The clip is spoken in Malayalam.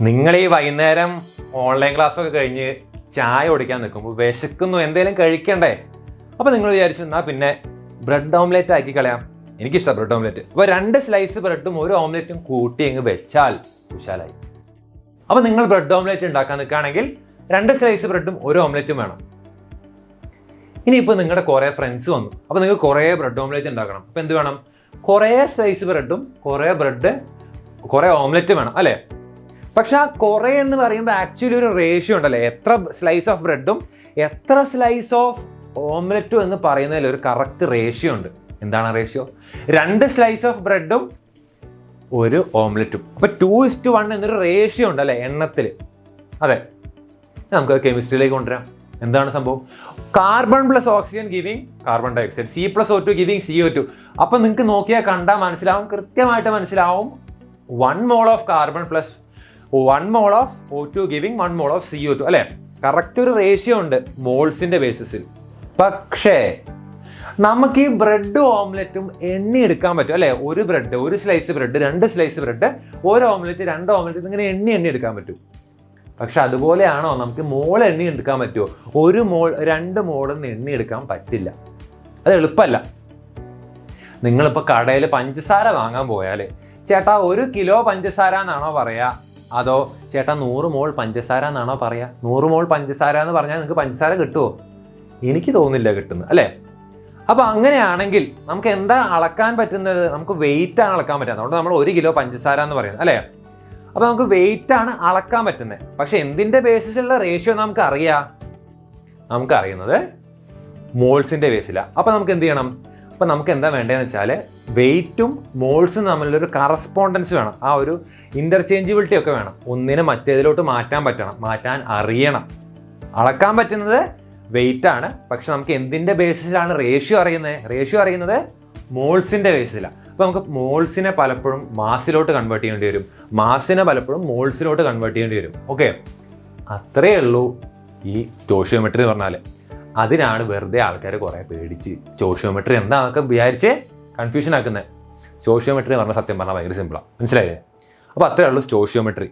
നിങ്ങൾ ഈ വൈകുന്നേരം ഓൺലൈൻ ക്ലാസ്സൊക്കെ കഴിഞ്ഞ് ചായ കുടിക്കാൻ നിൽക്കുമ്പോൾ വിശക്കുന്നു, എന്തെങ്കിലും കഴിക്കണ്ടേ? അപ്പോൾ നിങ്ങൾ വിചാരിച്ചു എന്നാൽ പിന്നെ ബ്രെഡ് ഓംലെറ്റ് ആക്കി കളയാം. എനിക്കിഷ്ടം ബ്രെഡ് ഓംലെറ്റ്. അപ്പോൾ 2 സ്ലൈസ് ബ്രെഡും 1 ഓംലെറ്റും കൂട്ടി അങ്ങ് വെച്ചാൽ കുശാലായി. അപ്പോൾ നിങ്ങൾ ബ്രെഡ് ഓംലെറ്റ് ഉണ്ടാക്കാൻ നിൽക്കുകയാണെങ്കിൽ 2 സ്ലൈസ് ബ്രെഡും 1 ഓംലെറ്റും വേണം. ഇനിയിപ്പോൾ നിങ്ങളുടെ കുറേ ഫ്രണ്ട്സ് വന്നു, അപ്പോൾ നിങ്ങൾക്ക് കുറേ ബ്രെഡ് ഓംലെറ്റ് ഉണ്ടാക്കണം. അപ്പോൾ എന്ത് വേണം? കുറേ സ്ലൈസ് ബ്രെഡും കുറേ ഓംലെറ്റ് വേണം അല്ലേ? പക്ഷെ ആ കുറേ എന്ന് പറയുമ്പോൾ ആക്ച്വലി ഒരു റേഷ്യോ ഉണ്ടല്ലേ, എത്ര സ്ലൈസ് ഓഫ് ബ്രെഡും എത്ര സ്ലൈസ് ഓഫ് ഓംലെറ്റും എന്ന് പറയുന്നതിൽ ഒരു കറക്റ്റ് റേഷ്യോ ഉണ്ട്. എന്താണ് റേഷ്യോ? 2 സ്ലൈസ് ഓഫ് ബ്രെഡും 1 ഓംലെറ്റും. അപ്പോൾ 2:1 എന്നൊരു റേഷ്യോ ഉണ്ട് അല്ലേ എണ്ണത്തിൽ. അതെ, നമുക്ക് കെമിസ്ട്രിയിലേക്ക് കൊണ്ടുവരാം. എന്താണ് സംഭവം? Carbon plus oxygen giving carbon ഡൈ ഓക്സൈഡ്, C+O2 ഗിവിങ് CO2. അപ്പം നിങ്ങൾക്ക് നോക്കിയാൽ കണ്ടാൽ മനസ്സിലാവും, കൃത്യമായിട്ട് മനസ്സിലാവും. 1 mole of carbon plus 1 mole of O2 giving 1 mole of CO2 അല്ലേ? കറക്റ്റ് ഒരു റേഷ്യോ ഉണ്ട് മോൾസിന്റെ ബേസിസിൽ. പക്ഷേ നമുക്ക് ഈ ബ്രെഡും ഓംലെറ്റും എണ്ണി എടുക്കാൻ പറ്റും അല്ലേ? 1 bread, 1 slice bread, 2 slice bread, 1 omelette, 2 omelette, ഇങ്ങനെ എണ്ണി എടുക്കാൻ പറ്റും. പക്ഷെ അതുപോലെയാണോ നമുക്ക് മോൾ എണ്ണി എടുക്കാൻ പറ്റുമോ? 1 മോൾ 2 മോളൊന്നും എണ്ണി എടുക്കാൻ പറ്റില്ല. അത് എളുപ്പമല്ല. നിങ്ങളിപ്പോൾ കടയിൽ പഞ്ചസാര വാങ്ങാൻ പോയാൽ ചേട്ടാ 1 കിലോ പഞ്ചസാര എന്നാണോ പറയുക, അതോ ചേട്ടാ 100 മോൾ പഞ്ചസാര എന്നാണോ പറയുക? 100 മോൾ പഞ്ചസാര എന്ന് പറഞ്ഞാൽ നിങ്ങൾക്ക് പഞ്ചസാര കിട്ടുമോ? എനിക്ക് തോന്നുന്നില്ല കിട്ടുന്നത് അല്ലേ? അപ്പോൾ അങ്ങനെയാണെങ്കിൽ നമുക്ക് എന്താ അളക്കാൻ പറ്റുന്നത്? നമുക്ക് വെയിറ്റ് ആണ് അളക്കാൻ പറ്റുന്നത്. അതുകൊണ്ട് നമ്മൾ 1 കിലോ പഞ്ചസാര എന്ന് പറയുന്നത് അല്ലേ? അപ്പോൾ നമുക്ക് വെയിറ്റ് ആണ് അളക്കാൻ പറ്റുന്നത്. പക്ഷെ എന്തിൻ്റെ ബേസിസിലുള്ള റേഷ്യോ നമുക്കറിയാം? നമുക്കറിയുന്നത് മോൾസിൻ്റെ ബേസിലാണ്. അപ്പോൾ നമുക്ക് എന്ത് ചെയ്യണം? അപ്പോൾ നമുക്ക് എന്താ വേണ്ടതെന്ന് വെച്ചാൽ വെയിറ്റും മോൾസും തമ്മിലൊരു കറസ്പോണ്ടൻസ് വേണം. ആ ഒരു ഇൻ്റർചേഞ്ചിബിലിറ്റി ഒക്കെ വേണം. ഒന്നിനെ മറ്റേതിലോട്ട് മാറ്റാൻ അറിയണം. അളക്കാൻ പറ്റുന്നത് വെയിറ്റ് ആണ്. പക്ഷെ നമുക്ക് എന്തിൻ്റെ ബേസിസിലാണ് റേഷ്യോ അറിയുന്നത്? മോൾസിൻ്റെ ബേസിലാണ്. അപ്പോൾ നമുക്ക് മോൾസിനെ പലപ്പോഴും മാസിലോട്ട് കൺവേർട്ട് ചെയ്യേണ്ടി വരും, മാസിനെ പലപ്പോഴും മോൾസിലോട്ട് കൺവേർട്ട് ചെയ്യേണ്ടി വരും. ഓക്കെ, അത്രയേ ഉള്ളൂ ഈ സ്റ്റോഷിയോമെട്രി എന്ന് പറഞ്ഞാൽ. അതിനാണ് വെറുതെ ആൾക്കാർ കുറേ പേടിച്ച് സ്റ്റോഷിയോമെട്രി എന്താണെന്നൊക്കെ വിചാരിച്ച് കൺഫ്യൂഷൻ ആക്കുന്നത്. സ്റ്റോഷിയോമെട്രി എന്ന് പറഞ്ഞാൽ സത്യം പറഞ്ഞാൽ ഭയങ്കര സിമ്പിളാണ്, മനസ്സിലായില്ലേ? അപ്പോൾ അത്രയേ ഉള്ളൂ സ്റ്റോഷിയോമെട്രി.